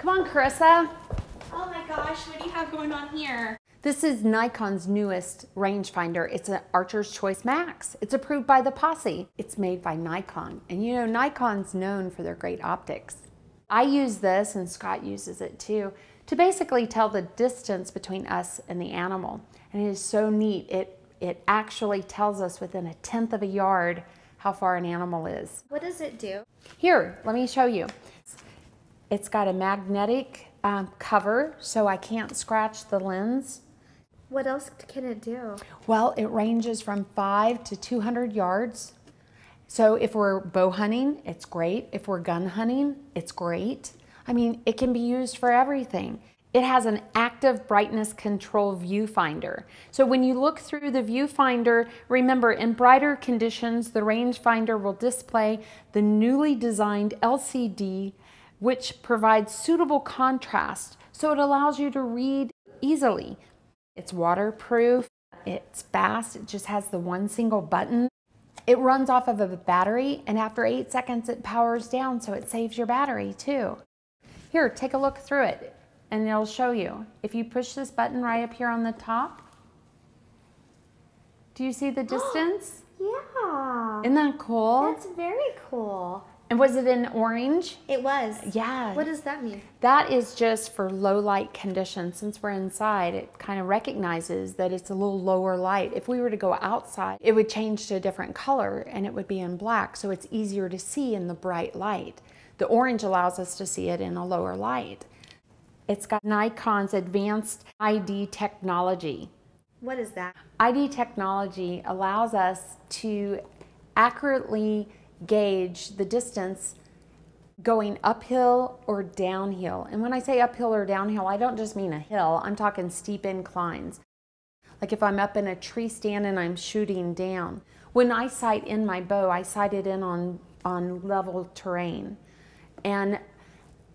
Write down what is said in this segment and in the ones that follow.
Come on, Carissa. Oh my gosh, what do you have going on here? This is Nikon's newest rangefinder. It's an Archer's Choice Max. It's approved by the Posse. It's made by Nikon. And you know, Nikon's known for their great optics. I use this, and Scott uses it too, to basically tell the distance between us and the animal. And it is so neat. It actually tells us within 1/10 of a yard how far an animal is. What does it do? Here, let me show you. It's got a magnetic cover, so I can't scratch the lens. What else can it do? Well, it ranges from 5 to 200 yards. So if we're bow hunting, it's great. If we're gun hunting, it's great. I mean, it can be used for everything. It has an active brightness control viewfinder. So when you look through the viewfinder, remember, in brighter conditions, the rangefinder will display the newly designed LCD, which provides suitable contrast, so it allows you to read easily. It's waterproof, it's fast, it just has the one single button. It runs off of a battery, and after 8 seconds it powers down, so it saves your battery too. Here, take a look through it, and it'll show you. If you push this button right up here on the top, do you see the distance? Yeah. Isn't that cool? That's very cool. And was it in orange? It was. Yeah. What does that mean? That is just for low light conditions. Since we're inside, it kind of recognizes that it's a little lower light. If we were to go outside, it would change to a different color and it would be in black, so it's easier to see in the bright light. The orange allows us to see it in a lower light. It's got Nikon's advanced ID technology. What is that? ID technology allows us to accurately gauge the distance going uphill or downhill. And when I say uphill or downhill, I don't just mean a hill, I'm talking steep inclines. Like if I'm up in a tree stand and I'm shooting down. When I sight in my bow, I sight it in on level terrain. And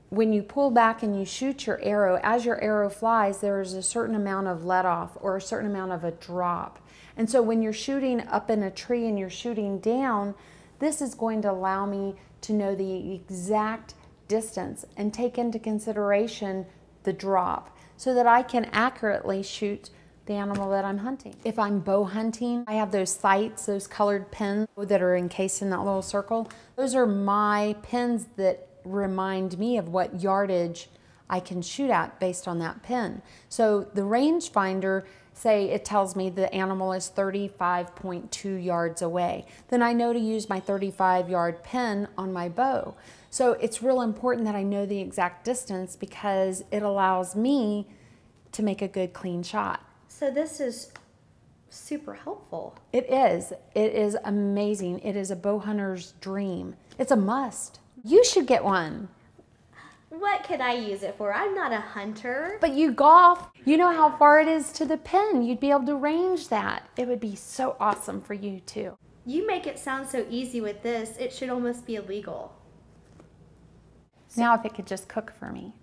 when you pull back and you shoot your arrow, as your arrow flies, there is a certain amount of let off or a certain amount of a drop. And so when you're shooting up in a tree and you're shooting down, this is going to allow me to know the exact distance and take into consideration the drop so that I can accurately shoot the animal that I'm hunting. If I'm bow hunting, I have those sights, those colored pins that are encased in that little circle. Those are my pins that remind me of what yardage I can shoot at based on that pin. So the rangefinder, say it tells me the animal is 35.2 yards away, then I know to use my 35-yard pin on my bow. So it's real important that I know the exact distance because it allows me to make a good, clean shot. So this is super helpful. It is. It is amazing. It is a bow hunter's dream. It's a must. You should get one. What could I use it for? I'm not a hunter. But you golf. You know how far it is to the pin. You'd be able to range that. It would be so awesome for you too. You make it sound so easy with this. It should almost be illegal. Now if it could just cook for me.